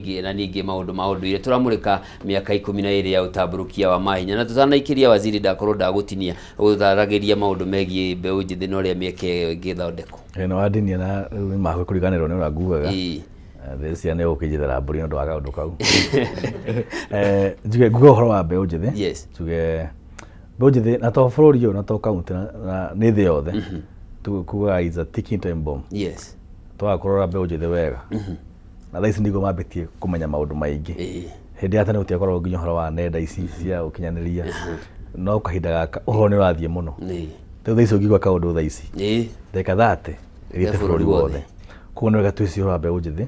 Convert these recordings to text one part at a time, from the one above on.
na ningi maundu ile turamurika miaka 12 ya utamburukia wa mahinya na tutanaikiria waziri ndakorwo ndagutinia utharagiria maundu megie mbeu njithi no ria mieke ngithondeko no wadinia na mahwe kuriganirwo ni uranguaga thesi ane ukijithera mburi ndo waga undu kau njuge ngugo horo wa mbeu njithi yes njuge mbeu njithi na to bururi yo na to county na ni thi yothe tukuga is a ticking time bomb yes twakorora mbeu njithi wega na thaisi ndigo mambitie kumenya maundu maingi hindi ya tene utiakorwo nginya horo wa nenda ici cia ukinyaniria no kahinda gaka uhoro ni urathie muno te thaisi ungigwa kaundu thaisi ndeka 30 iriete bururi wothe kuno wega twisi horo wa mbeu njithi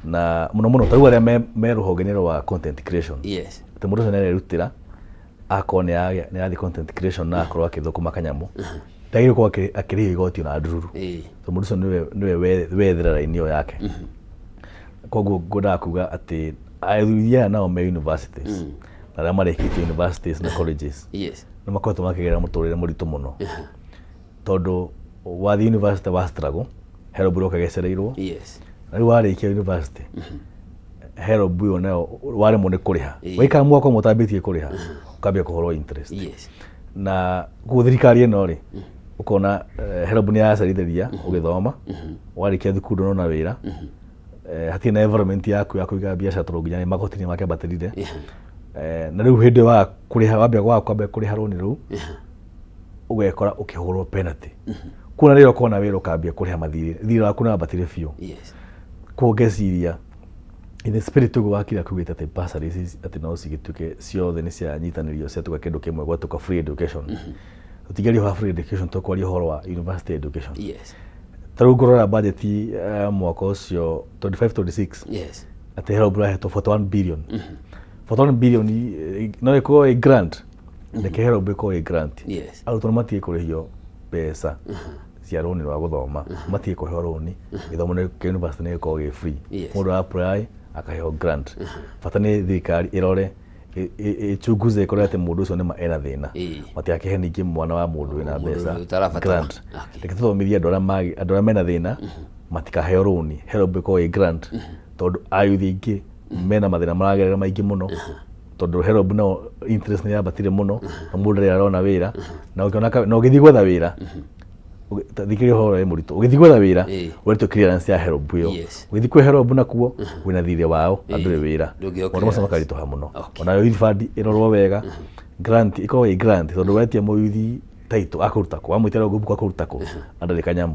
na muno taru aria me ruhonge rwa content creation yes te mundu nene rutira akone ya ni content creation na akorwo akithukuma kanyamu tayiro kwa akiri igoti na ndururu te mundu niwe wethera raini yo yake koguo ngoda kuga ati ayuya nao me universities na rama rekite universities na colleges yes no makoto makigera muturire muritu muno tondu wathi university wa struggle hero bro kagecereirwo yes na ri warikia university hero bro nayo wari mone kuriha waika mwako mutambitie kuriha ukambia kuhoro interest yes na guthirikari no ri ukona hero bro ni yacerithiria ugithoma warikia thukuru no na wira hatina environment yaku ya kuiga biacara turuginya ni magotini make batirire na riu hindi wa kuriha wambia kwamba kuriha roni riu ugekora ukihurwo penalty kuna rero kona wero kambia kuriha mathiri thira waku na batire fio yes kugeciria in the spirit of wakira kugita ati bursaries ati no cigituke ciothe ni cia nyitanirio cia tuka kindu kimwe gwa tuka free education tutigari ha free education to kwari horo wa university education yes tarugorora budget mwaka ucio 25-26 yes ati hero bra heto 41 billion 41 billion no iko a grant the hero beko a grant yes automatic kurihio pesa cia roni rwa guthoma matie kuheo roni githomo ni university ni iko free mundu apply akaheo grant bata ni thirikari irore ichunguze korete mundu ucio ni maena thina matiakehe ningi mwana wa mundu wina mbeca grant rekithomithia andora mena thina matikaheo roni hero beko a grant tondu ayuthi ingi mena mathina maragerera maingi muno tondu hero no interest ni yabatire muno na mundu ri arona wira na ukiona no githi gwetha wira thikiri horo e murito ugithi gwetha wira werito clearance ya hero buyo ugithi kwe hero buna kuo wina thire wao andure wira ono masa makarito ha muno ona yo fund irorwo wega grant iko e grant tondu wetie moyuthi taito akuruta ko amwitera gubu kwa kuruta ko andare kanyamu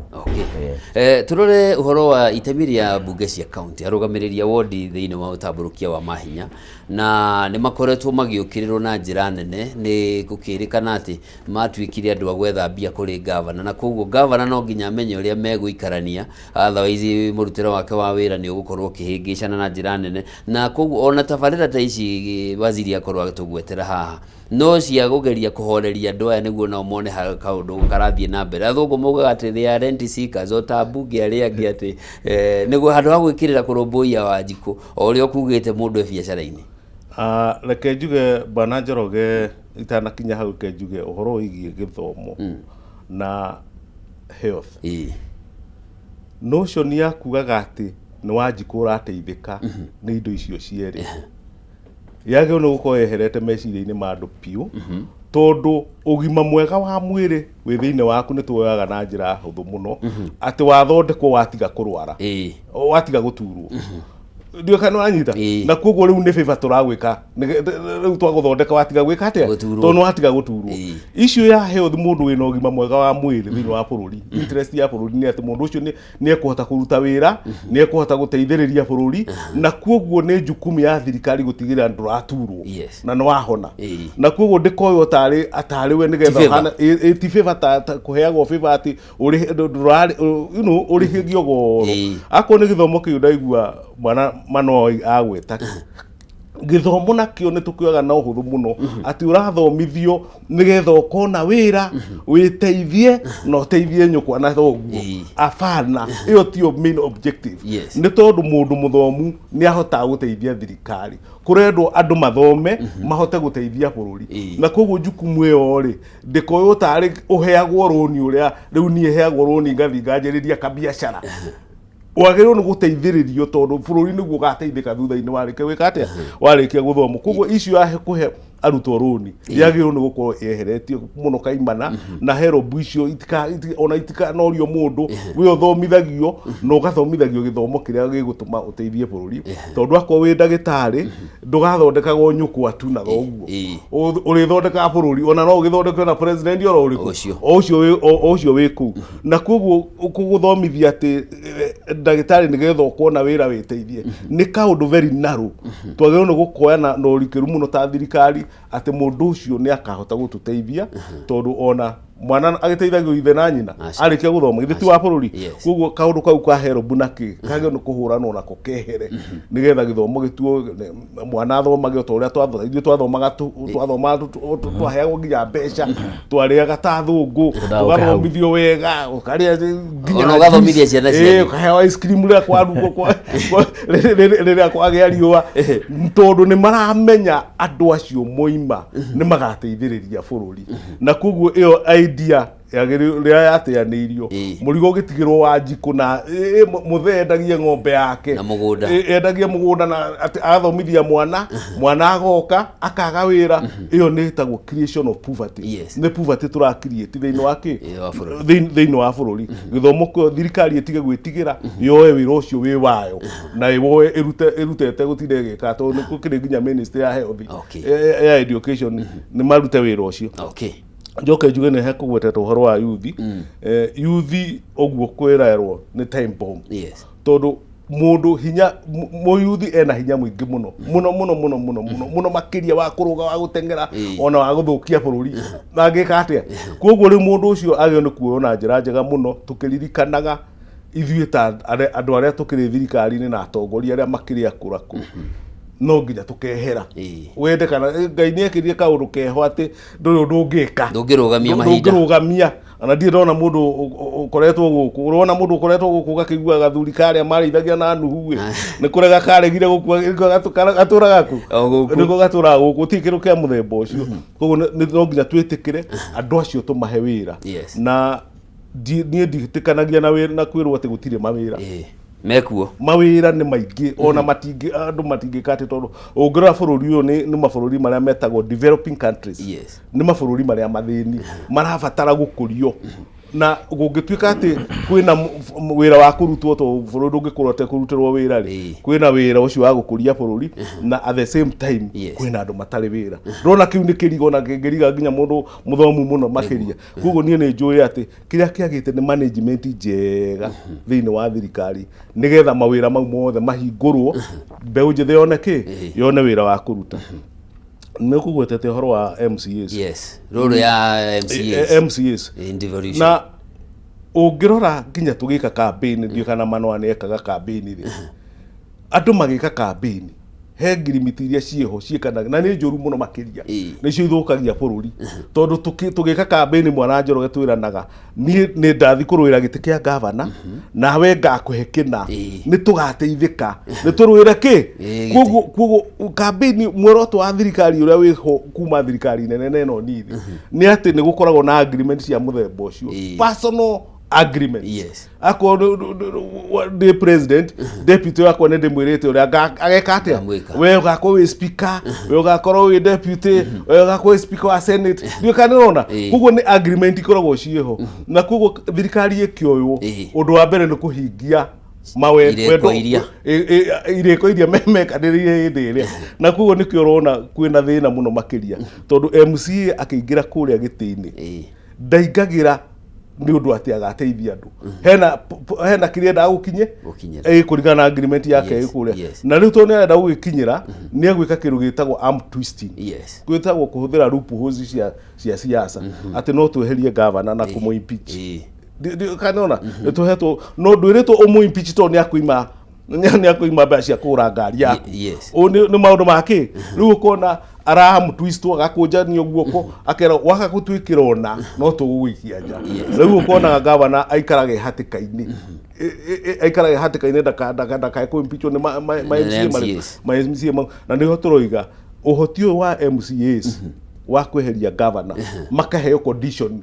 turore uhoro wa itemiria bunge cia county arugamiria ward thiini wa utamburukia wa mahinya na ni makoretwo magiukirirwo na njira nene ni gukirikana ati matwikire andu agwetha mbia kuri governor na koguo governor no nginya amenye uria meguikarania otherwise murutiro wake wa wira ni ugukorwo kihingicana na njira nene na koguo ona tabarira ta ici waziri akorwo agitugwetera haha no cia gugeria kuhoreria andu aya niguo no mone ha kaundu karathie na mbere athungu mugaga ati they are rent seekers ota bunge aria angi ati niguo handu ha gwikirira kurumbuia Wanjiku orio kugite mundu biacara-ini reke njuge bana Njoroge itana kinya hau ke njuge uhoro wigi githomo na health notion ya kugaga ati ni Wanjiku urateithika ni indo icio cieri yage no guko eherete meciria-ini ma andu piu tondu ugima mwega wa mwiri wi thiine waku ni tuoyaga na njira huthu muno ati wathondekwo watiga kurwara watiga guturwo ndio kana anyita na koguo riu ni favor turagwika riu twaguthondeka watiga gwika atia tondu watiga guturwo issue ya health mundu wina ugima mwega wa mwiri thiine wa bururi interest ya bururi ni ati mundu ucio ni ekuhota kuruta wira ni ekuhota guteithiriria bururi na koguo ni jukumu ya thirikari gutigirira andu raturwo na no wahona na koguo ndikoyo atari we nigetha hana ti favor ta kuheagwo favor ati uri urihigio goro akwo ni githomo kiu ndaigua mano agweta githomo nakio ni tukioga na uhuthu muno ati urathomithio nigetha ukona wira witeithie no teithie nyukwa na thoguo afana iyo tio main objective ni tondu mundu muthomu ni ahota guteithia thirikari kurendwo andu mathome mahote guteithia bururi na koguo jukumu iyo ri ndikoyo tari uheagwo roni uria riu ni heagwo roni ngathi nganjiriria kabiashara wagĩrĩirwo nĩ gũteithĩrĩrio tondũ bũrũri nĩguo ũgateithĩka thutha-inĩ warĩkia gwĩka atĩa warĩkia gũthoma koguo issue ya kũhe arutwo rũni yagĩrĩirwo nĩ gũkorwo yeheretio mũno kaimana na herobu icio ona itikanorio mũndũ we ũthomithagio na ũgathomithagio gĩthomo kĩrĩa gĩgũtũma ũteithie bũrũri tondũ akorwo wĩ ndagĩtarĩ ndũgathondekagwo nyũkwa tu na ũguo ũrĩthondekaga bũrũri ona no ũgĩthondekwo na president oro ũrĩkũ ũcio wĩ kũu na koguo gũthomithia atĩ ndagĩtarĩ nĩgetha ũkona wĩra wĩteithie nĩ kaũndũ very narrow twagĩrĩirwo nĩ gũkoya na ũrikĩru mũno ta thirikari atĩ mũndũ ũcio nĩ akahota gũtũteithia tondũ ona mwana agĩteithagio ithe na nyina arĩkia gũthoma githĩ ti wa bũrũri koguo kaũndũ kau ka herobu nake kagĩrĩirwo nĩ kũhũranwo nako kehere nĩgetha gĩthomo gĩtuo mwana athomage ta ũrĩa ithuĩ twathomaga twaheagwo nginya mbeca twarĩaga ta thũngũ tũgathomithio wega ũkarĩa nginya ũgathomithia ciana ciaku ũkaheo ice cream rĩrĩa kwarugwo rĩrĩa kwagĩa riũa tondũ nĩ maramenya andũ acio moima nĩ magateithĩrĩria bũrũri na koguo ĩyo idea rĩrĩa yateanĩirio mũrigo ũgĩtigĩrwo wa njikũ na mũthee endagie ng'ombe yake na mũgũnda endagie mũgũnda na agathomithia mwana agoka akaga wĩra ĩyo nĩ ĩtagwo creation of poverty nĩ poverty tũra-create thĩinĩ wa thĩinĩ wa bũrũri gĩthomo thirikari ĩtige gwĩtigĩra yoe wĩra ũcio wĩ wayo na ĩwoe ĩrutete gũtinda ĩgĩka tondũ nĩ gũkĩrĩ nginya ministry ya health ya education nĩ marute wĩra ũcio njoke njuge nĩ hekũgwetete ũhoro wa yuthi yuthi ũguo kwĩrerwo nĩ time bomb tondũ mũndũ hinya mũyuthi ena hinya mũingĩ mũno makĩria wa kũrũga wa gũteng'era ona wa gũthũkia bũrũri na angĩka atĩa koguo rĩu mũndũ ũcio agĩrĩirwo nĩ kuoywo na njĩra njega mũno tũkĩririkanaga ithuĩ ta andũ arĩa tũkĩrĩ thirikari-inĩ na atongoria arĩa makĩrĩ akũrakũ no nginya tukehera wende kana Ngai nĩ ekĩrire kaũndũ keho atĩ ndũrĩ ũndũ ũngĩka ndũngĩrũgamia mahinda ndũngĩrũgamia ana ndiĩ ndona mũndũ ũkoretwo gũkũ ũrona mũndũ ũkoretwo gũkũ gakĩigua gathuri karĩa marĩithagia na nuhu nĩ kũrega karegire gũkua gatũraga kũ nĩko gatũraga gũkũ ti kĩndũ kĩa mũthemba ũcio koguo no nginya twĩtĩkĩre andũ acio tũmahe wĩra na niĩ nditĩkanagia na kwĩrwo atĩ gũtirĩ mawĩra mekuo mawĩra nĩ maingĩ ona andũ matingĩka atĩ tondũ ũngĩrora bũrũri ũyũ nĩ mabũrũri marĩa metagwo developing countries nĩ mabũrũri marĩa mathĩni marabatara gũkũrio na gũngĩtuĩka atĩ kwĩna wĩra wa kũrutwo to bũrũri ndũngĩkorwo kũrutĩrwo wĩra rĩ kwĩna wĩra ũcio wa gũkũria bũrũri na at the same time kwĩna andũ matarĩ wĩra ndona kĩu nĩ kĩrigo na kĩngĩriga nginya mũndũ mũthomu mũno makĩria koguo niĩ nĩ njũĩ atĩ kĩrĩa kĩagĩte nĩ management njega thĩinĩ wa thirikari nĩgetha mawĩra mau mothe mahingũrwo mbeũ njĩthĩ yone wĩra wa kũruta nĩ kũgwetete ũhoro wa MCAs rũrũ ya MCAs na ũngĩrora nginya tũgĩka campaign ndiũ kana Manwa nĩ ekaga campaign rĩ andũ magĩka campaign he ngirimiti iria ciĩho ciĩkanaga na nĩ njũru mũno makĩria nĩcio ithũkagia bũrũri tondũ tũgĩka campaign mwana Njoroge twĩranaga niĩ nĩ ndathi kũrũĩra gĩtĩ kĩa gavana nawe ngakũhe kĩna nĩ tũgateithĩka nĩ tũrũĩre kĩ koguo campaign muoroto wa thirikari ũrĩa wĩho kuma thirikari nene ĩno nini nĩ atĩ nĩ gũkoragwo na agreement cia mũthemba ũcio personal agreement akwo the president deputy wakwa nĩ ndĩmwĩrĩte ũrĩa ageka atĩa we ũgakorwo wĩ speaker we ũgakorwo wĩ deputy we ũgakorwo wĩ speaker wa senate ndiũ kana nĩrona koguo nĩ agreement ikoragwo ciĩho na koguo thirikari ĩkĩoywo ũndũ wa mbere nĩ kũhingia irĩko iria mekanĩrĩire hĩndĩ ĩrĩa na koguo nĩkĩo ũrona kwĩna thĩna mũno makĩria tondũ MCA akĩingĩra kũrĩa gĩtĩ-inĩ ndaingagĩra nĩ ũndũ atĩ agateithia andũ hena kĩrĩa ndagũkinye kũringana na agreement yake kũrĩa na rĩu tondũ nĩ arenda gũgĩkinyĩra nĩ egwĩka kĩndũ gĩtagwo arm twisting gwĩtagwo kũhũthĩra loopholes cia siasa atĩ no tweherie gavana na kũmũ impeach kanona nĩ tũhetwo no ndwĩrĩtwo ũmũ impeach tondũ nĩ akũima mbeca cia kũgũra ngari yaku nĩ maũndũ make rĩu ũkona aramtwistwo agakũnjanio guoko akera waka gũtwĩkĩra ona no tũgũgũikia nja rĩu ũkonaga gavana aikarage hatĩka-inĩ ndakae kũimpichwo nĩ ma MCA na nĩho tũroiga ũhoti ũyũ wa MCAs wa kweheria governor makaheo condition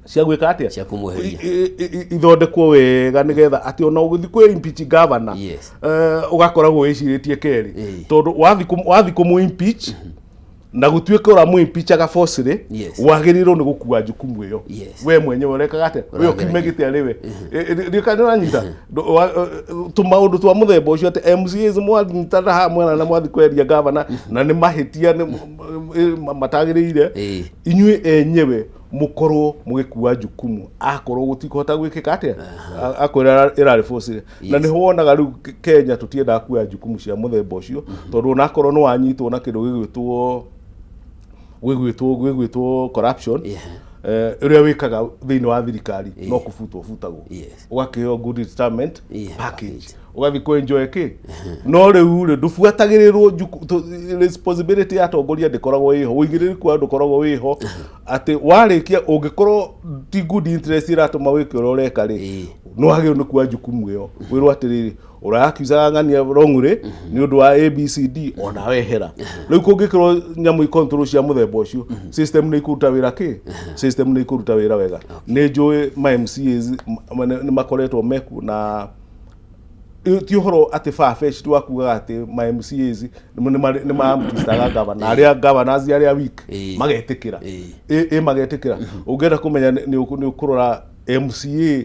cia gwika atia cia kumuheria ithondekwo wega nigetha ati ona ugithi kwe impeach governor ugakoragwo wiciritie keri tondu wathi kumu impeach na gutuika ura mu impeach aga forcefully wagirirwo ni gukua jukumu iyo we mwenyewe urekaga ate we ukimegite ariwe ndikana nyita tumaundu twa muthemba ucio ati MCAs mwathitana hamwe na mwathi kweria governor na ni mahitia matagirire inyue enyewe mukorwo mugikua jukumu akorwo gutikota gwikika atia akwira irari force na ni wonaga riu Kenya tutienda kuya jukumu cia muthemba ucio tondu na korwo no wanyitwo na kindu gigwitwo corruption uria wikaga thiini wa thirikari no kubutagwo ugakiheo good retirement package ugathi ku enjoy ki no riu ndubuatagirirwo responsibility ya atongoria ndikoragwo iho uigiririku ndukoragwo wiho ati warikia ungikorwo ti good interest iratuma wike uria ureka ri no hagio ni kuwa jukumu iyo wirwo atiriri urakiuza ngania wrongly ni undu wa ABCD ona wehera riu kungikirwo nyamu ikontrol cia muthemba ucio system ni ikuruta wira ki system ni ikuruta wira wega ni njui ma MCAs ni makoretwo meku na ti uhoro ati farfetch tu akuga ati ma MCAs ni mamtistaga governor aria governors aria weak magetikira magetikira ungenda kumenya ni ukurora MCA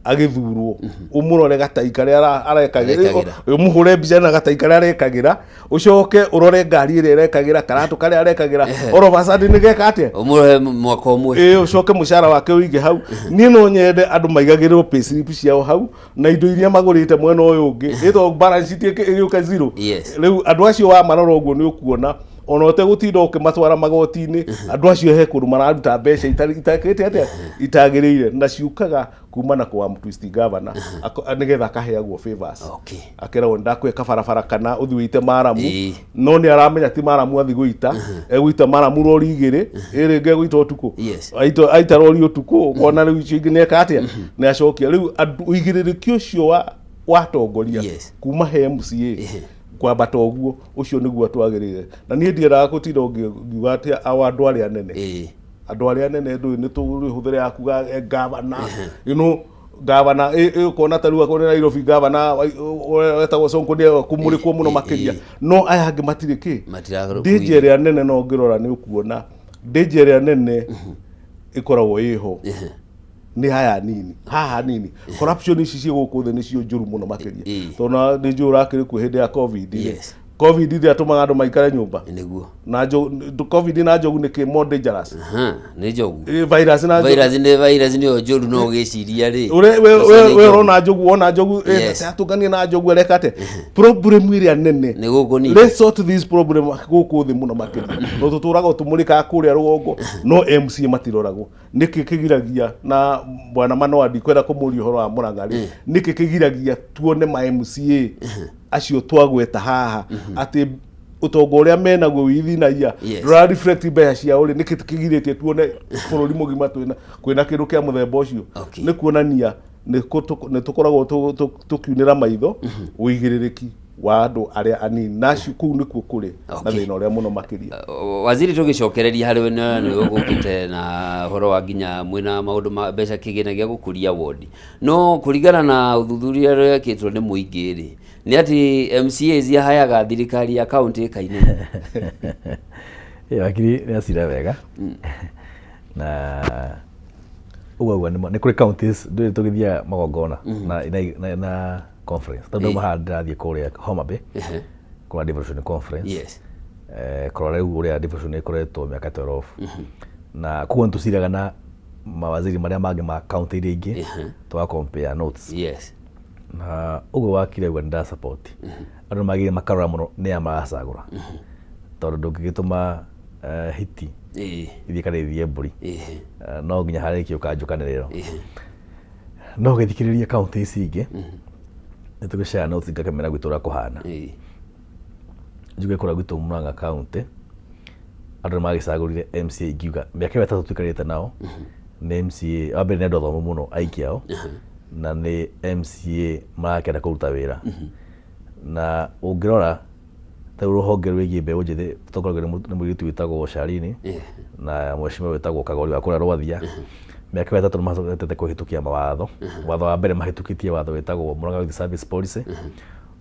agithurwo umurore gataika ria arekagira umuhure mbica na gataika ria arekagira ucoke urore ngari ria arekagira karatu karia arekagira orobasadi ni geka atia umure mwaka umwe ucoke mushara wake uige hau ni no nyende andu maigagirwo payslip ciao hau na indo iria magurite mwena uyu ungi ito balance sheet igiuka zero riu andu acio wa marora uguo ni ukuona ona ote gutinda ukimatwara magoti-ini andu acio he kundu mararuta mbeca itakite atia itagirire na ciukaga kumana kwa mtwist governor nigetha akaheagwo favors akera ndakwe kabarabara kana uthi wite maramu no ni aramenya ti maramu athi guita egwita maramu rori igire irenge gwita utuku aita rori utuku ukona riu icio ingine katia ni acokia riu uigiririki ucio wa tongoria kuma he MCA kwa batoguo ucio niguo twagirire na nie ndieraga gutinda ngiuga ati andu aria nene andu aria nene ndu ni tuhuthire akuga governor governor ukona taru akona Nairobi governor wetagwo Sonko ni kumurikwo muno makiria no aya angi matiriki danger ria nene no ngirora ni ukuona danger ria nene ikoragwo iho ni haya nini haha nini corruption ici cie guku thi nicio njuru muno makiria tona ni njuru akiri ku hindi ya covid ndi atumaga andu maikare nyumba niguo na covid na njogu ni ki more dangerous ni njogu virus ni njuru no giciria ri we rona njogu atungania na njogu erekate problem iria nene ni guku ni let's sort this problem guku thi muno makiria no tuturaga tumurika kuria rugongo no MC matiroragwo niki kigiragia na bwana Manoadi kwenda kumuria horo wa Murang'ari niki kigiragia tuone ma MCA acio twagweta haha ati utongo uria menaguo withinaia ra reflect mbeca cia uri niki kigiritie tuone bururi mugima kwina kindu kia muthemba ucio ni kuonania ni tukoragwo tukiunira maitho uigiririki wa andu aria anini nacio kuu nikuo kuri na thina uria muno makiria waziri tugicokereria hari we ni ugukite na horo wa nginya mwina maundu ma mbeca kigina gia gukuria ward no kuringana na uthuthuria uria kitwo ni muingi ri ni ati MCAs yahayaga thirikari ya county kaine wakiri ni asira wega na uwa ni kuri counties ndio tugithia magongona na conference tondu mahanda athie kuria Homa Bay kuna devolution conference kurora riu uria devolution ikoretwo miaka 12 na kuo ntusiraga na mawaziri maria mangi ma county iria ingi twa compare notes na ugo wakire wenda support andu magire makarora muno ni amaracagura tondu ndungigituma hiti ithie karithie mburi no nginya harikio kanjukaniriro no githikiriria county ici ingi nitugushare notes ngakamera gwitura kuhana njuge kora gwitu Murang'a county andu magicagurire MCA ngiuga miaka 3 tuikarite nao ni MCA abe ne ndotho muno aikiao na ni MCA marakenda kuruta wira na ungirora ta ruhonge rwĩgiĩ mbeũ njĩthĩ tũkoragwo nĩ mũirĩtu wĩtagwo Sharini na mheshimiwa wĩtagwo Kagori wa kũrĩa Rwathia. Mĩaka 3 nĩmahotete kũhĩtũkia mawatho. Watho wa mbere mahĩtũkĩtie watho wĩtagwo Murang'a Youth Service Policy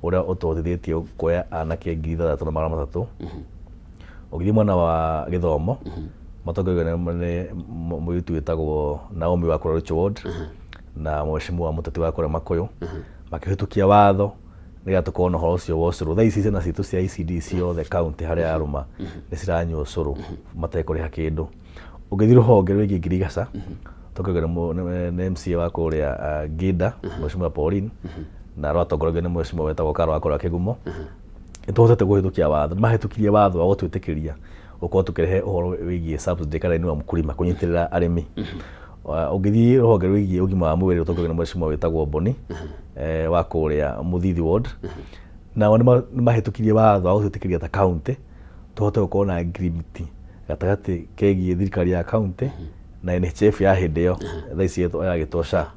ũrĩa ũtũhotithĩtie kuoya anake 3,300. Ũgĩthiĩ mwena wa gĩthomo matongoragio nĩ mũirĩtu wĩtagwo Naomi wa kũrĩa Richo Ward na mheshimiwa Mũteti wa kũrĩa Makũyũ makĩhĩtũkia watho nĩgetha tũkorwo na ũhoro ũcio wa ũcũrũ. Thaa ici ciana citũ cia ECD ciothe kaunti harĩa arũma nĩ ciranyua ũcũrũ matekũrĩha kĩndũ. Ũgĩthiĩ rũhonge rwĩgiĩ ngirigaca tongoragio nĩ MCA wa kũrĩa Gida mheshimiwa Pauline na rwatongoragio nĩ mheshimiwa wĩtagwo Karo wa kũrĩa Kĩgumo. Nĩtũhotete kũhĩtũkia watho, nĩmahĩtũkirie watho wa gũtwĩtĩkĩria gũkorwo tũkĩrehe ũhoro wĩgiĩ subsidy kana inua mkulima kũnyitĩrĩra arĩmi. Ũgĩthiĩ rũhonge rwĩgiĩ ũgima wa mwĩrĩ rũtongoragio nĩ mheshimiwa wĩtagwo Boni wa kũrĩa Mũthithi Ward, nao nĩmahĩtũkirie watho wa gũtwĩtĩkĩria ta kaunti tũhote gũkorwo na agreement gatagatĩ kegiĩ thirikari ya kaunti na NHF ya hĩndĩ ĩyo thaa ici yagĩtwo SHA.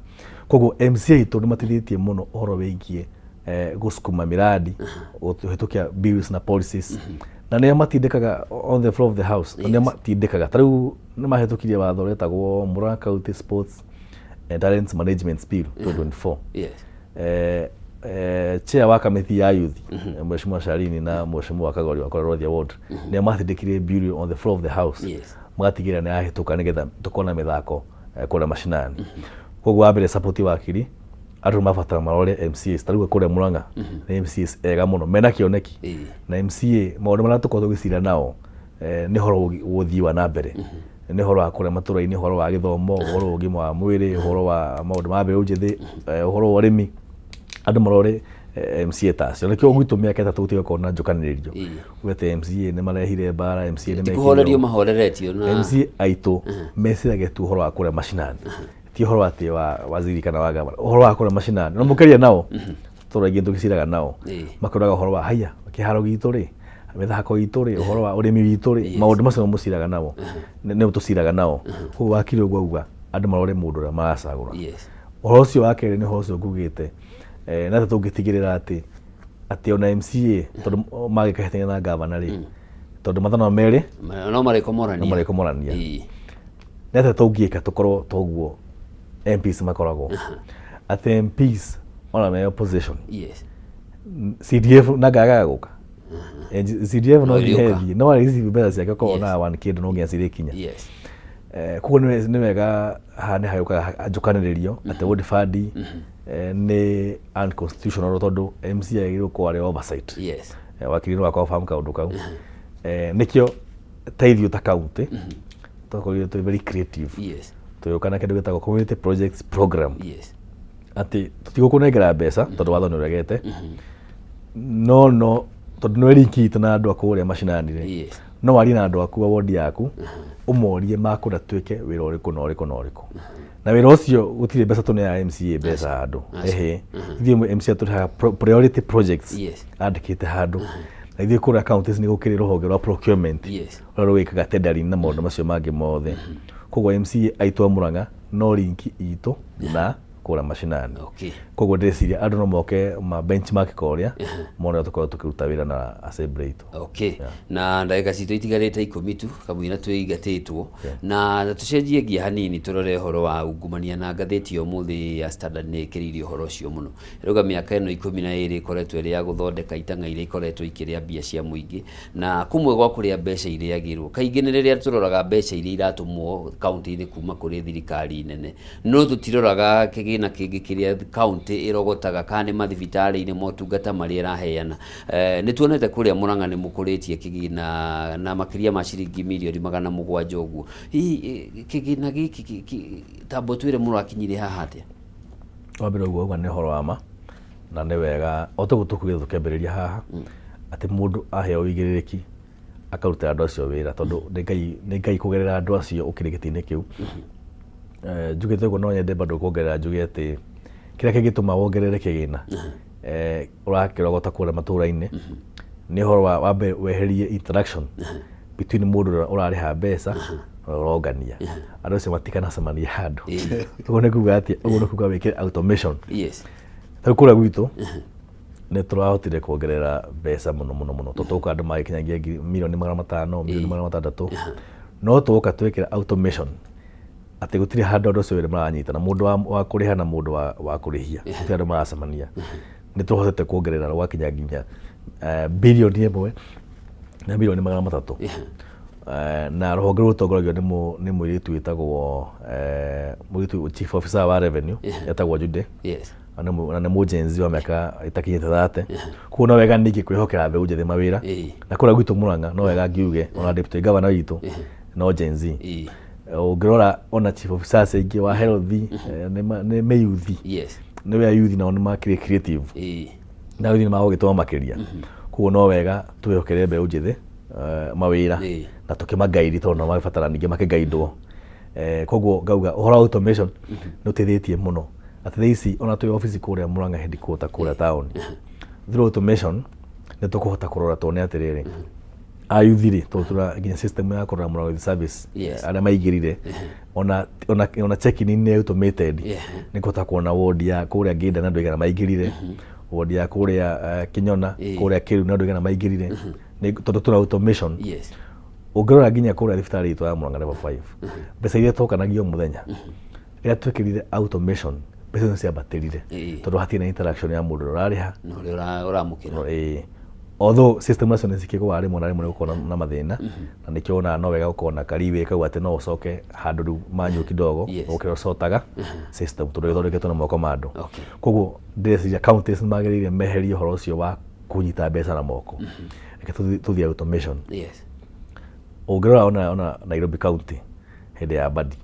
Koguo MCA itũ nĩmateithĩtie mũno ũhoro wĩgiĩ gũsukuma miradi gũtũhĩtũkia bills na policies na nĩo matindĩkaga on the floor of the house. Na nĩo matindĩkaga ta rĩu nĩmahĩtũkirie watho wĩtagwo Murang'a County Sports and Talent Management Bill 2024. Chair wa kamĩtĩ ya youth mheshimiwa Sharini na mheshimiwa Kagori wa kũrĩa Rwathia Ward nĩo matindĩkirie bill on the floor of the house magatigĩrĩra nĩ yahĩtũka nĩgetha tũkorwo na mĩthako kũrĩa mashinani. Koguo wa mbere support wakiri andũ mabatara marore MCAs tarĩu kũrĩa Murang'a nĩ MCAs ega mũno mena kĩoneki na MCA maũndũ marĩa tũkoragwo tũgĩcira nao nĩ ũhoro ũthii wa na mbere, nĩ ũhoro wa kũrĩa matũra-inĩ, ũhoro wa gĩthomo, ũhoro wa ũgima wa mwĩrĩ, ũhoro wa maũndũ ma mbeũ njĩthĩ, ũhoro wa ũrĩmi. Andũ marore MCA tacio nĩkĩo gwitũ mĩaka 3 gũtigakorwo na njũkanĩrĩrio gwete MCA nĩ marehire mbara, MCA nĩ mekũhorerio mahoreretio na MCA aitũ meciragia tu ũhoro wa kũrĩa mashinani, ti ũhoro atĩ wa waziri kana wa gavana, ũhoro wa kũrĩa mashinani. Na mũkeria nao tũraigĩ tũgĩciraga nao makoraga ũhoro wa haya kĩharo gitũ rĩ, mĩthako itũ rĩ, ũhoro wa ũrĩmi witũ rĩ, maũndũ macio mũciraga nao nĩ tũciraga nao. Koguo wakiri ũguo auga andũ marore mũndũ ũrĩa maracagũra. Ũhoro ũcio wa kerĩ nĩ ũhoro ũcio ngugĩte na tũngĩtigĩrĩra atĩ ona MCA tondũ magĩkahĩtania na gavana rĩ, tondũ mathana merĩ no marĩkomorania nĩ atĩ tũngĩka tũkorwo toguo MPs makoragwo atĩ MPs ona me opposition CDF na gaga gũka CDF no heavy no receive mbeca ciake ko na 1k no nginya cirĩkinya. Koguo nĩ wega haha nĩ hayũkaga njũkanĩrĩrio atĩ would fund nĩ unconstitutional tondũ MCA agĩrĩirwo kuo arĩ oversight. Wakiri nĩ wakwa ũfahamu kaũndũ kau. Nĩkĩo teithio ta kaunti tũkorwo twĩ very creative tũyũka na kĩndũ gĩtagwo community projects program atĩ tũtigũkũnengera mbeca tondũ watho nĩ ũregete no tondũ nĩ wĩringĩte na andũ akũrĩa mashinani no warie na andũ aku a ward yaku ũmorie makũra twĩke wĩra ũrĩkũ na ũrĩkũ na ũrĩkũ na wĩra ũcio gũtirĩ mbeca tũne ya MCA mbeca handũ ithuĩ MCA tũrĩhaga priority projects andĩkĩte handũ na ithuĩ kũrĩa counties nĩ gũkĩrĩ rũhonge rwa procurement rũrĩa rũgĩkaga tendering na maũndũ macio mangĩ mothe. Koguo MCA aitũ a Murang'a no linki itũ na kũrĩa mashinani. Koguo ndĩreciria andũ no moke ma benchmark kũrĩa mone tũkorwo tũkĩruta wĩra na assembly itũ. Na ndagĩka citũ itigarĩte 10 tu kamũira twĩigatĩtwo na tũcenjie ngia hanini tũrore ũhoro wa ungumania na ngathĩti ya ũmũthĩ ya Standard nĩ ĩkĩrĩirie ũhoro ũcio mũno. Rĩuga mĩaka ĩno 12 ĩkoretwo ĩrĩ ya gũthondeka itang'a iria ikoretwo ikĩrĩa mbia cia mũingĩ na kumwe gwa kũrĩa mbeca irĩagĩrwo kaingĩ nĩ rĩrĩa tũroraga mbeca iria iratũmwo kaunti-inĩ kuma kũrĩ thirikari nene no tũtiroraga kĩgĩna kĩngĩ kĩrĩa kaunti ĩrogotaga kana nĩ mathibitarĩ-inĩ motungata marĩa ĩraheana. Nĩ tuonete kũrĩa Murang'a nĩ mũkũrĩtie kĩgĩna na makĩria ma ciringi mirioni 700 ũguo. Kĩgĩna gĩkĩ tambo twĩre mũrakinyire haha atĩa? Wambere ũguo uga nĩ ũhoro wa ma na nĩ wega o tũguo tũkugĩte tũkĩambĩrĩria haha atĩ mũndũ aheo ũigĩrĩrĩki akarutĩra andũ acio wĩra tondũ nĩ Ngai kũgerera andũ acio ũkĩrĩ gĩtĩ-inĩ kĩu. Njugĩte ũguo no nyende bado kuongerera njuge atĩ kĩrĩa kĩngĩtũma wongerere kĩgĩna ũrakĩrogota kũrĩa matũra-inĩ nĩ ũhoro wa weherie interaction between mũndũ ũrĩa ũrarĩha mbeca na ũrongania andũ acio matikanacemania handũ. Ũguo nĩ kuga atĩ ũguo nĩ kuga wĩkĩre automation. Ta kũrĩa gwitũ nä tå rahotire kuongerera mbeca må no tå tåka andå magäkinyagia milioni 500 milioni 600 no tåka twä automation atä gå tirä handå andå acio erä maranyitana må ndå wa kå rä ha na må ndå wa kå rä hia gå tirä andå maracemania nä tå hotete kuongerera gwakinya nginya bilioni 1 na milioni 300 na rũhonge rũu rũtongoragio nĩ mũirĩtu wĩtagwo mũirĩtu chief officer wa revenue etagwo Jude na nĩ mũjenzi wa mĩaka ĩtakinyĩte 30 kuo no wega ningĩ kwĩhokera mbeũ njĩthĩ mawĩra na kũrĩa gwitũ Mũrang'a no wega ngiuge ona deputy governor witũ no Gen Z ũngĩrora ona chief officers aingĩ wa health nĩ meyuthi nĩ wea youth nao nĩ makĩrĩ creative na youth nĩ magũgĩtũma makĩria kuo no wega twĩhokere mbeũ njĩthĩ mawĩra na tũkĩmangaidi tondũ no magĩbatara ningĩ makĩgaidwo koguo ngauga ũhoro wa automation nĩ ũteithĩtie mũno atĩ thaa ici ona twĩ ofici kũrĩa Mũrang'a headquarter kũrĩa taũni through automation nĩ tũkũhota kũrora tondũ nĩ atĩrĩrĩ ayuthi-rĩ tũtura nginya system ya kũrora Mũrang'a Youth Service arĩa maingĩrire ona check-in nĩ automated nĩ kũhota kuona ward ya kũrĩa Ngĩnda na andũ aigana maingĩrire ward ya kũrĩa Kĩnyona kũrĩa Kĩru na andũ aigana maingĩrire tondũ tũra automation ũngĩrora nginya kũrĩa thibitarĩ itũ ya Mũrang'a level 5 mbeca iria tũkanagio mũthenya rĩrĩa twĩkĩrire automation mbeca nĩ ciambatĩrire tondũ hatirĩ na interaction ya mũndũ ũrarĩha no ũrĩa ũramũkĩra although system nacio nĩ cikĩgũa rĩmwe na rĩmwe nĩ gũkorwo na mathĩna na nĩkĩo wonaga no wega gũkorwo na kariwe kau atĩ no ũcoke handũ rĩu manyu kidogo ũkĩra ũcotaga system tondũ ĩthondeketwo na moko ma andũ koguo ndĩreciria counties nĩ magĩrĩire meherie ũhoro ũcio wa kũnyita mbeca na moko reke tũthiĩ automation ũngĩrora ona Nairobi County hĩndĩ ya Mbadi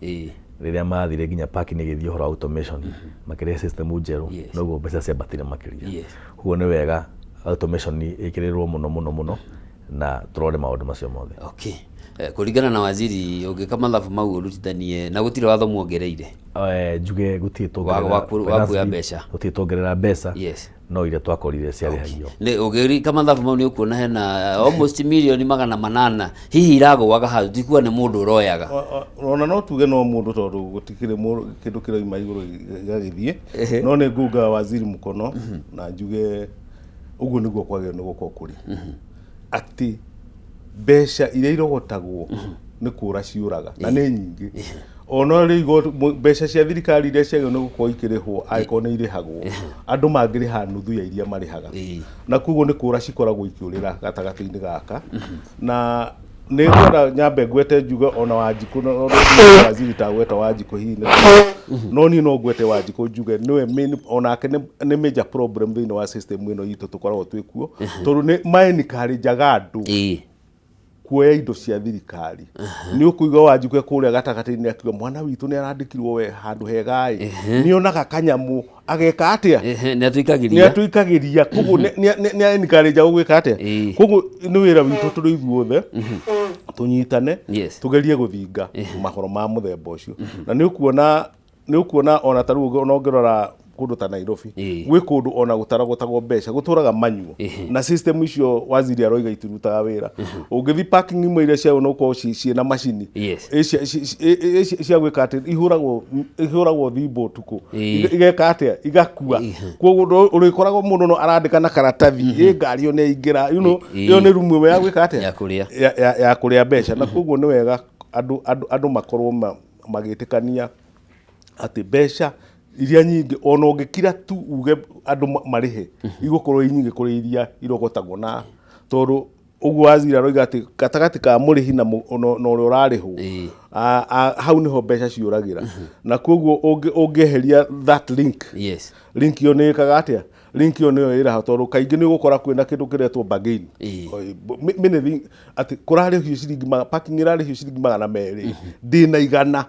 rĩrĩa mathire nginya parking ĩgĩthiĩ ũhoro automation makĩrehe system njerũ noguo mbeca ciambatire makĩria koguo nĩ wega automation ĩkĩrĩrwo mũno na tũrore maũndũ macio mothe kũringana na waziri ũngĩka mathabu mau ũrutithanie na gũtirĩ watho muongereire njuge gũtirĩ tuongerera mbeca no ile twakorire ciarĩhagio ũngĩka mathabu mau nĩ ũkuona hena almost milioni 800 hihi iragũaga hau tikuwa nĩ mũndũ ũroyaga ona no tuge no mũndũ tondũ gũtikĩrĩ kĩndũ kĩroima igũrũ gĩgagĩthiĩ no nĩ nguga waziri mũkono na njuge ũguo nĩguo kwagĩrĩirwo nĩ gũkorwo kũrĩ atĩ mbeca iria irogotagwo nĩ kũra ciũraga na nĩ nyingĩ ona rĩu mbeca cia thirikari iria ciagĩrĩirwo nĩ gũkorwo ikĩrĩhwo angĩkorwo nĩ irĩhagwo andũ mangĩrĩha nuthu ya iria marĩhaga na koguo nĩ kũra cikoragwo ikĩũrĩra gatagatĩ-inĩ gaka na nĩ ngwenda nyambe ngwete njuga ona Wanjikũ no waziri ta gweta Wanjikũ hihi no niĩ no ngwete Wanjikũ njuge nĩwe onake nĩ major problem thĩinĩ wa system ĩno itũ tũkoragwo twĩ kuo tondũ nĩ ma-encourageaga andũ kuoya indo cia thirikari nĩ ũkũigua Wanjikũ kũrĩa gatagatĩ-inĩ akiuga mwana witũ nĩ arandĩkirwo we handũ hega-ĩ nĩ onaga kanyamũ ageka atĩa nĩ atũikagĩria koguo nĩ encourage gwĩka atĩa koguo nĩ wĩra witũ tũrĩ ithuothe tũnyitane tũgerie gũthinga mahoro ma mũthemba ũcio na nĩ ũkuona ona tarĩu ona ũngĩrora kũndũ ta Nairobi gwĩ kũndũ ona gũtaragotagwo mbeca gũtũraga manyuo na system icio waziri aroiga itirutaga wĩra ũngĩthi parking imwe iria ciao no gũkorwo ciĩna macini cia gwĩka atĩ ihũragwo thimbo ũtukũ igeka atĩa igakua koguo ũrĩkoragwo mũndũ no arandĩka na karatathi ngari ona ingĩra ĩyo nĩ rumu ĩmwe ya gwĩka atĩa ya kũrĩa mbeca na koguo nĩ wega andũ makorwo magĩtĩkania atĩ mbeca iria nyingĩ ona ũngĩkira tu uge andũ marĩhe igũkorwo nyingĩ kũrĩ iria irogotagwo na tondũ ũguo waziri aroiga atĩ gatagatĩ ka mũrĩhi na ũrĩa ũrarĩhwo hau nĩho mbeca ciũragĩra na koguo ũngĩeheria that link ĩyo nĩ ĩkaga atĩa link ĩyo nĩyo ĩraha tondũ kaingĩ nĩ ũgũkora kwĩna kĩndũ kĩretwo bargain atĩ kũrarĩhio ciringi parking ĩrarĩhio ciringi 200 ndĩna igana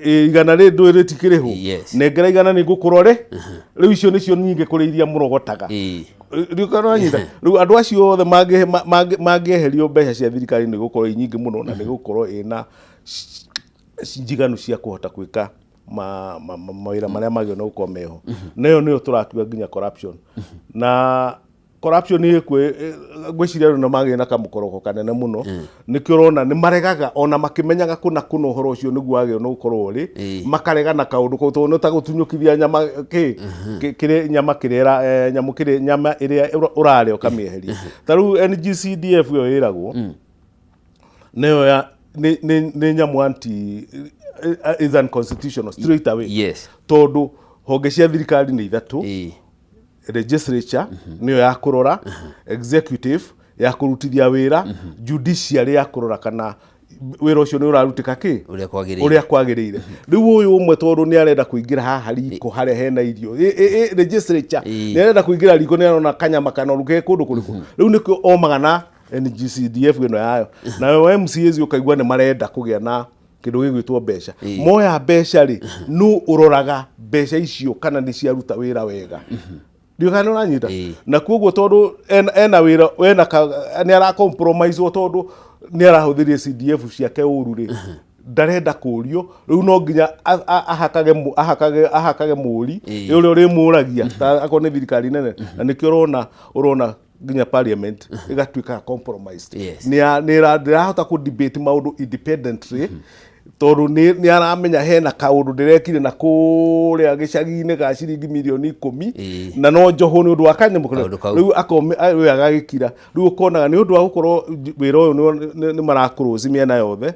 igana rĩ ndũ rĩtikĩrĩho nengera igana nĩ ngũkũrore rĩu icio nĩcio nyingĩ kũrĩ iria mũrogotaga rĩu andũ acio othe mangĩeherio mbeca cia thirikari nĩ gũkorwo nyingĩ mũno na nĩ gũkorwo ĩna njiganu cia kũhota gwĩka mawĩra marĩa magĩrĩirwo nĩ gũkorwo meho nayo nĩyo tũrakiuga nginya corruption na corruption ĩkwe ngwĩciria no magĩ na kamũkoroko kanene mũno nĩkĩo ũrona nĩ maregaga ona makĩmenyaga kuna ũhoro ũcio nĩguo agĩo no ũkorwo ũrĩ makarega na kaũndũ kau tondũ ta gũtunyũkithia nyama kĩrĩ nyama kĩrĩa nyama ĩrĩa ũrarĩa ũkamĩeheria ta rĩu NGCDF ĩyo ĩragwo nĩyo ya nĩ nyamu anti is unconstitutional straight away tondũ honge cia thirikari nĩ ithatũ legislature niyo ya kurora executive ya kurutithia wira judiciary ya kurora kana wira ucio ni urarutika ki uria kwagiriire riu uyu umwe tondu ni arenda kuingira haha riko haria hena irio legislature ni arenda kuingira riko ni arona kanyama kana ruke kundu kuriku riu nikio omaga na NGCDF ino yayo na MCAs ukaigua ni marenda kugia na kindu gigwitwo mbeca moya mbeca ri nu uroraga mbeca icio kana ni ciaruta wira wega ndio kana uranyita na kuoguo tondu ena wira wena ni ara compromise tondu ni arahuthirie CDF ciake uru ri ndarenda kurio riu no nginya ahakage muri uri uri muragia ta akone thirikari nene na nikio urona nginya parliament igatuika compromised ni irahota ku debate maundu independently tondu ni aramenya hena kaundu ndirekire na kuria gicagi-ini ga ciringi milioni 10 na no njoho ni undu wa kanyamũ riu agagikira riu ukonaga ni undu wa gukorwo wira uyu ni marakurũzi miena yothe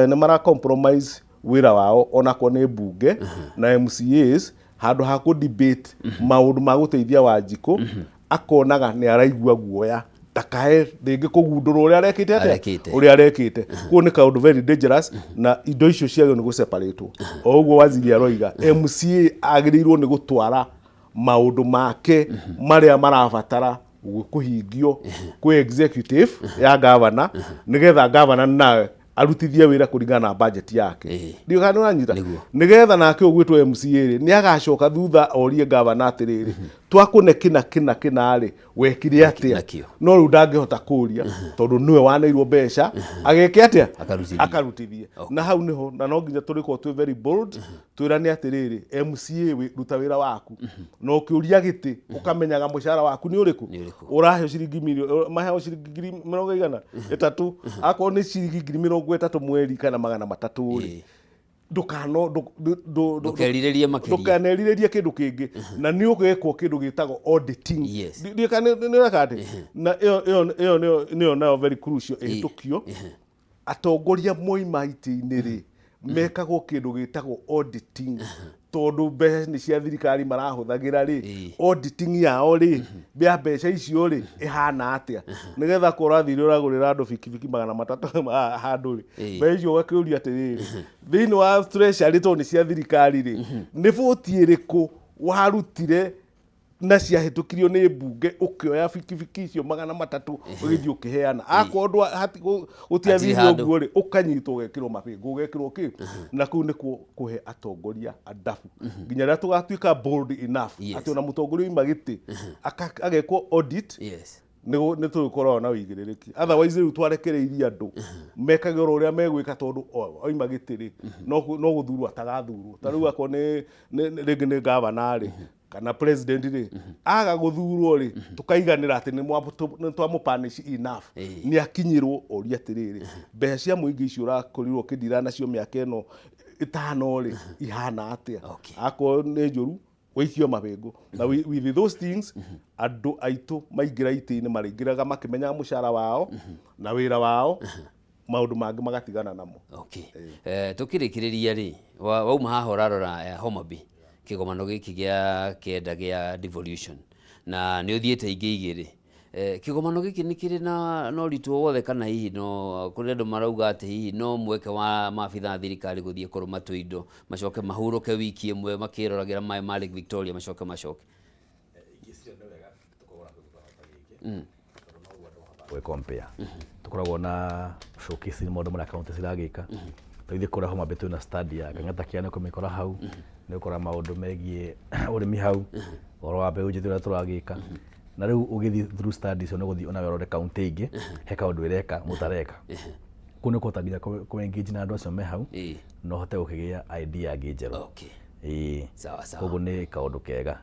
ni mara compromise wira wao onako ni bunge na MCAs handu ha ku debate maundu ma guteithia Wanjiku akonaga ni araigua guoya takae ndingi kugundurwo uria arekite kuo ni kaundu very dangerous na indo icio ciagio ni guseparate o uguo waziri aroiga MCA agirirwo ni gutwara maundu make maria marabatara kuhingio ku executive ya governor nigetha governor nawe arutithie wira kuringana na budget yake ndio kana uranyita nigetha nake ugwitwo MCA ri ni agacoka thutha orie governor atiriri twakune kina ri wekire atia no ru ndangihota kuria tondu niwe waneirwo mbeca ageke atia akarutithie na hau niho na no nginya turiko twi very bold twirane atiriri MCA ruta wira waku no ukiuria giti ukamenyaga mushara waku ni uriku uraheo ciringi milioni maheo ciringi 100 3 akon ni ciringi 30 mweri kana 300 ri ndukanerirerie kindu kingi na ni ugekwo kindu gitagwo auditing ndikanirikati na iyo nayo very crucial etukio atongoria moima iti-ini ri mekagwo kindu gitagwo auditing tondu mbeca ni cia thirikari marahuthagira ri auditing yao ri bia mbeca icio ri ihana atia nigetha kurathire uragurira andu bikibiki 300 handu ri mbeca icio gakiuria atiriri thiini wa treasury to ni cia thirikari ri ni voti iriku warutire na ciahitukirio ni bunge ukioya bikibiki icio 300 ugithii ukiheana akondu gutiathithio guo ri ukanyitwo ugekirwo mabingu ugekirwo ki na kuu ni kuhe atongoria adabu nginya ria tugatuika bold enough ati ona mutongoria ima giti agekwo audit ni tukorwo na uigiriki otherwise riu twarekereirie andu mekage uria megwika tondu oima gitiri no guthurwo atagathurwo ta riu akwo ni ringi ni governor ri kana president ri aga guthurwo ri tukaiganira ati ni twamupanish enough ni akinyirwo oria atiriri mbeca cia muingi icio urakorirwo kidira nacio miaka ino 5 ri ihana atia akwo ni njuru waikio mabingu na with those things andu aitu maingira iti-ini maringiraga makimenya mushara wao na wira wao maundu mangi magatigana namo tukirikiriria ri wauma haha urarora Homabay kigomano giki gia kenda gia devolution na ni uthiete ingĩ kigomano giki ni kiri na no ritu wothe kana hihi no kuri andu marauga ati hihi no mweke wa mabitha thirikari guthie kuruma twindo macoke mahuruke wiki imwe makiroragira mai ma Lake Victoria macoke ingicio ni wega tukogora kuthota giki we compare tukoragwo na showcase ni maundu mara county ciragika tuithie kura Homabay twina study ya Kang'ata kiane kumikora hau ni ukora maundu megie urimi hau oro wa mbeu njithira turagika na riu ugithi through studies no guthi ona werore county ingi he kaundu ireka mutareka kune ko tagira ko engage na andu acio me hau no hote ukigia idea ngi njeru sawa sawa koguo nä kaå kega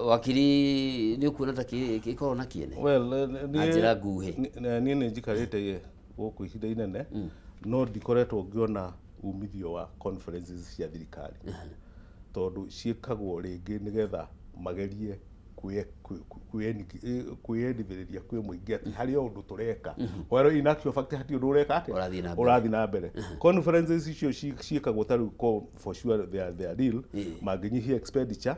wakiri nä å kuona ta kä korwo na kä ene na njä ra nguhä niä nä njikarä te gå kå ihinda inene no ndikoretwo ngä ona umithio wa conferences cia thirikari tondå ciäkagwo rä ngä nä getha magerie kwĩyendithĩrĩria kwĩ mũingĩ atĩ harĩ o ũndũ tũreka wero in actual fact hatirĩ ũndũ ũreka atĩ ũrathiĩ na mbere. Conferences icio ciĩkagwo ta rĩu for sure they are real, mangĩnyihia expenditure,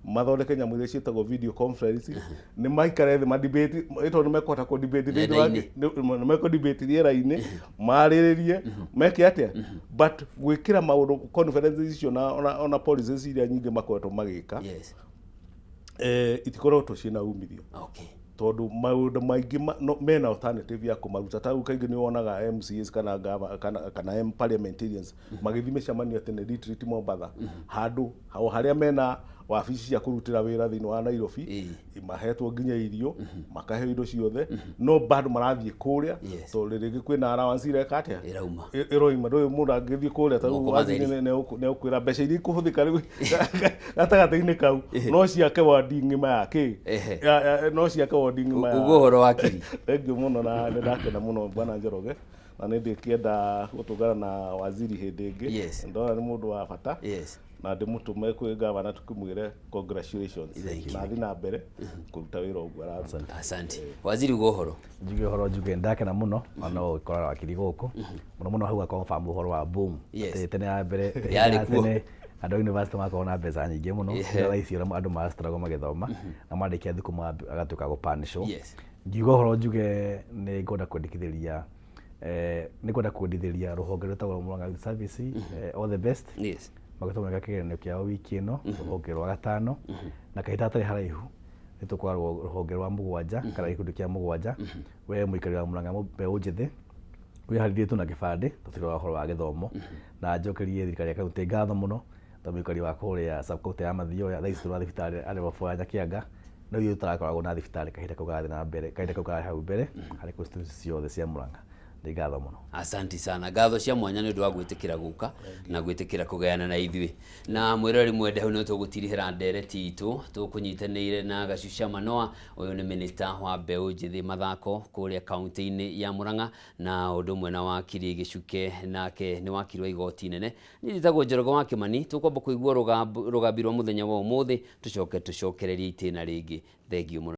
mathondeke nyamũ iria ciĩtagwo video conference, nĩ maikare thĩ madebate tondũ nĩ mekũhota kũ-debate thĩinĩ wa nĩ mekũ-debate rĩera-inĩ marĩrĩrie meke atĩa but gwĩkĩra maũndũ conferences icio na policies iria nyingĩ makoretwo magĩka itikoretwo ciĩna umithio tondũ maũndũ maingĩ mena alternative ya kũmaruta ta rĩu kaingĩ nĩ wonaga MCAs kana parliamentarians magĩthiĩ mĩcemanio atĩ nĩ retreat Mombatha handũ harĩa mena wabici cia kũrutĩra wĩra thĩinĩ wa Nairobi mahetwo nginya irio makaheo indo ciothe no bado marathiĩ kũrĩa tondũ rĩngĩ kwĩna allowance ireka atĩa ĩroima ndũĩ mũndũ angĩthiĩ kũrĩa ta rĩu wathini nĩ ũkwĩra mbeca iria ikũhũthĩka rĩu gatagatĩ-inĩ kau no ciake wadi ng'ima yake no ciake wadi ng'ima ya uguo ũhoro wa kiri thengiũ mũno na nĩ ndakena mũno Bwana Njoroge na nĩ ndĩkĩenda gũtũngana na waziri hĩndĩ ĩngĩ ndona nĩ mũndũ wa bata na ndĩmũtũme kwĩ gavana tũkĩmwĩre congratulations na thiĩ na mbere kũruta wĩra ũguo araruta. Asante waziri uguo ũhoro njuge ũhoro njuge ndakena mũno no ũkorwo wakiri gũkũ mũno mũno hau confirm ũhoro wa boom tene ya mbere tene andũ university makorwo na mbeca nyingĩ mũno na ici andũ marastruggle magĩthoma na mandĩkia thukuru agatuĩka gũpanishwo njuge ũhoro njuge nĩ ngwenda kwendekithĩria nĩ ngwenda kwendithĩria rũhonge rwĩtagwo Murang'a Youth Service all the best magĩtũmĩra kĩgeranio kĩao wiki ĩno rũhonge rwa gatano na kahinda gatarĩ haraihu nĩ tũkoragwo rũhonge rwa mũgwanja kana gĩkundi kĩa mũgwanja we mũikari wa Murang'a mbeũ njĩthĩ wĩharĩrĩtwo na gĩbandĩ tũtirora ũhoro wa gĩthomo na njokerie thirikari ya kaunti ngatho mũno ta mũikari wa kũrĩa sub-county ya Mathioya thaa ici tũra thibitarĩ arĩ wa Bũranya Kĩanga no ithuĩ tũrakoragwo na thibitarĩ kahinda kau gathĩ na mbere kahinda kau karĩ hau mbere harĩ constituency ciothe cia Murang'a. Ngatho mũno. Asanti sana ngatho cia mwanya nĩ ũndũ wa gwĩtĩkĩra gũka na gwĩtĩkĩra kũgayana na ithuĩ na mwĩrori mwende hau nĩ tũgũtirihĩra ndereti itũ tũkũnyitanĩire na Gacucia Manoa ũyũ nĩ minista wa mbeũ njĩthĩ mathako kũrĩa kaunti-inĩ ya Murang'a na ũndũ ũmwe na wakiri Gicuke nake nĩ wakiri wa igoti inene nĩ njĩtagwo Njoroge wa Kĩmani tũkwamba kũigua rũgambi rwa mũthenya wa ũmũthĩ tũcoke tũcokererie itĩna rĩngĩ thengiũ mũno.